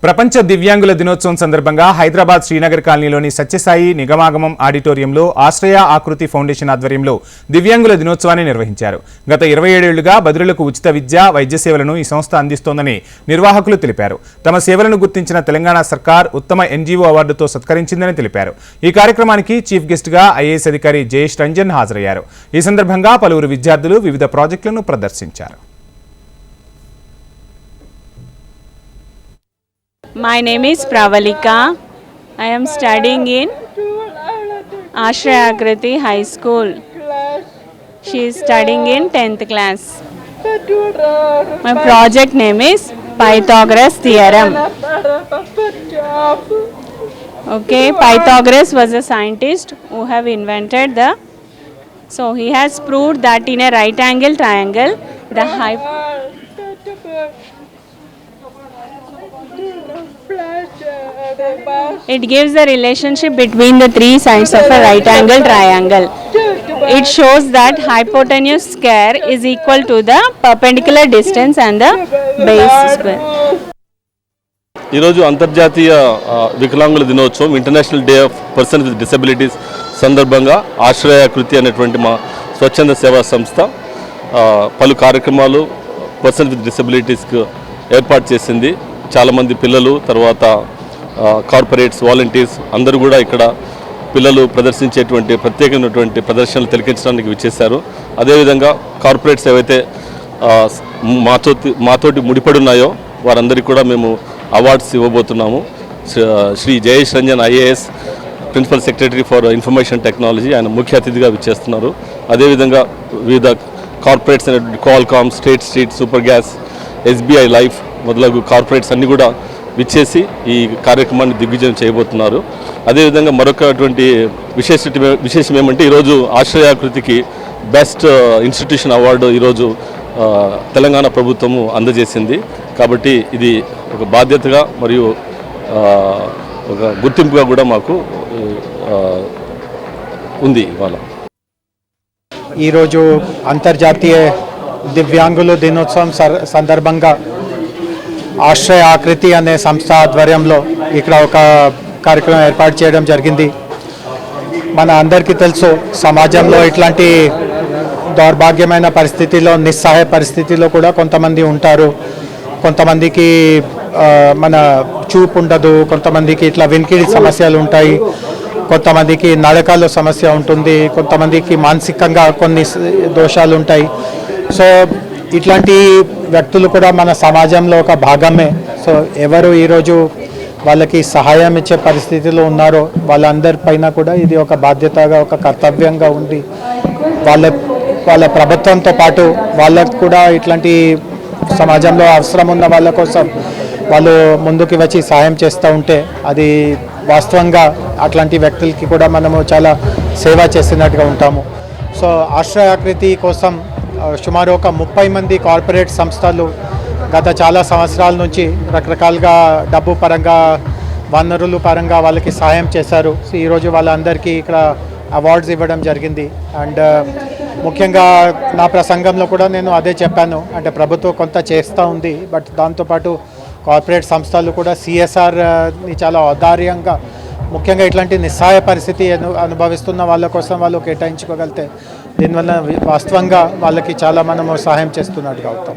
ప్రపంచ దివ్యాంగుల దినోత్సవం సందర్భంగా హైదరాబాద్ శ్రీనగర్ కాలనీలోని సత్యసాయి నిగమాగమం ఆడిటోరియంలో ఆశ్రయ ఆకృతి ఫౌండేషన్ ఆధ్వర్యంలో దివ్యాంగుల దినోత్సవాన్ని నిర్వహించారు. గత 27 ఏళ్లుగా బదిరులకు ఉచిత విద్య, వైద్య సేవలను ఈ సంస్థ అందిస్తోందని నిర్వాహకులు తెలిపారు. తమ సేవలను గుర్తించిన తెలంగాణ సర్కార్ ఉత్తమ ఎన్జీఓ అవార్డుతో సత్కరించిందని తెలిపారు. ఈ కార్యక్రమానికి చీఫ్ గెస్ట్ గా ఐఏఎస్ అధికారి జయేష్ రంజన్ హాజరయ్యారు. ఈ సందర్భంగా పలువురు విద్యార్థులు వివిధ ప్రాజెక్టులను ప్రదర్శించారు. My name is Pravalika. I am studying in Ashraya Akriti High School. She is studying in 10th class. My project name is Pythagoras Theorem. Okay, Pythagoras was a scientist who have invented so he has proved that in a right angle triangle the it gives the relationship between the three sides of a right angle triangle. It shows that hypotenuse square is equal to the perpendicular distance and the base square. ఈరోజు అంతర్జాతీయ వికలాంగుల దినోత్సవం international day of person with disabilities సందర్భంగా ఆశ్రయాకృతి అనేటువంటి మా స్వచ్ఛంద సేవా సంస్థ పలు కార్యక్రమాలు పర్సన్ విత్ డిసెబిలిటీస్కి ఏర్పాటు చేసింది. చాలామంది పిల్లలు, తర్వాత కార్పొరేట్స్, వాలంటీర్స్ అందరూ కూడా ఇక్కడ పిల్లలు ప్రదర్శించేటువంటి ప్రత్యేకమైనటువంటి ప్రదర్శనలు తిలకించడానికి విచ్చేశారు. అదేవిధంగా కార్పొరేట్స్ ఏవైతే మాతోటి ముడిపడి ఉన్నాయో వారందరికీ కూడా మేము అవార్డ్స్ ఇవ్వబోతున్నాము. Shri Jayesh Ranjan IAS principal secretary for information technology ఆయన ముఖ్య అతిథిగా విచ్చేస్తున్నారు. అదేవిధంగా వివిధ కార్పొరేట్స్ అనేటువంటి Qualcomm, state street, super gas, SBI life మొదలగు కార్పొరేట్స్ అన్నీ కూడా విచ్చేసి ఈ కార్యక్రమాన్ని దిగ్విజయం చేయబోతున్నారు. అదేవిధంగా మరొకటువంటి విశేషం ఏమంటే ఈరోజు ఆశ్రయాకృతికి బెస్ట్ ఇన్స్టిట్యూషన్ అవార్డు ఈరోజు తెలంగాణ ప్రభుత్వము అందజేసింది. కాబట్టి ఇది ఒక బాధ్యతగా మరియు ఒక గుర్తింపుగా కూడా మాకు ఉంది. ఇవాళ ఈరోజు అంతర్జాతీయ దివ్యాంగుల దినోత్సవం సందర్భంగా ఆశ్రయ ఆకృతి అనే సంస్థ ఆధ్వర్యంలో ఇక్కడ ఒక కార్యక్రమం ఏర్పాటు చేయడం జరిగింది. మన అందరికీ తెలుసు, సమాజంలో ఇట్లాంటి దౌర్భాగ్యమైన పరిస్థితిలో, నిస్సహాయ పరిస్థితిలో కూడా కొంతమంది ఉంటారు. కొంతమందికి మన చూపు ఉండదు, కొంతమందికి ఇట్లా వినికిడి సమస్యలు ఉంటాయి, కొంతమందికి నడకలో సమస్య ఉంటుంది, కొంతమందికి మానసికంగా కొన్ని దోషాలు ఉంటాయి. సో ఇట్లాంటి వ్యక్తులు కూడా మన సమాజంలో ఒక భాగమే. సో ఎవరు ఈరోజు వాళ్ళకి సహాయం ఇచ్చే పరిస్థితిలో ఉన్నారో వాళ్ళందరిపైన కూడా ఇది ఒక బాధ్యతగా, ఒక కర్తవ్యంగా ఉంది. వాళ్ళ ప్రభుత్వంతో పాటు వాళ్ళకు కూడా ఇట్లాంటి సమాజంలో అవసరం ఉన్న వాళ్ళ కోసం వాళ్ళు ముందుకు వచ్చి సహాయం చేస్తూ ఉంటే అది వాస్తవంగా అట్లాంటి వ్యక్తులకి కూడా మనము చాలా సేవ చేసినట్టుగా ఉంటాము. సో ఆశ్రయాకృతి కోసం సుమారు ఒక 30 మంది కార్పొరేట్ సంస్థలు గత చాలా సంవత్సరాల నుంచి రకరకాలుగా డబ్బు పరంగా, వనరుల పరంగా వాళ్ళకి సహాయం చేశారు. సో ఈరోజు వాళ్ళందరికీ ఇక్కడ అవార్డ్స్ ఇవ్వడం జరిగింది. అండ్ ముఖ్యంగా నా ప్రసంగంలో కూడా నేను అదే చెప్పాను, అంటే ప్రభుత్వం కొంత చేస్తూ ఉంది, బట్ దాంతోపాటు కార్పొరేట్ సంస్థలు కూడా CSRని చాలా ఔదార్యంగా, ముఖ్యంగా ఇట్లాంటి నిస్సహాయ పరిస్థితి అనుభవిస్తున్న వాళ్ళ కోసం వాళ్ళు కేటాయించుకోగలిగితే దీనివల్ల వాస్తవంగా వాళ్ళకి చాలా మనము సహాయం చేస్తున్నట్టుగా అవుతాం.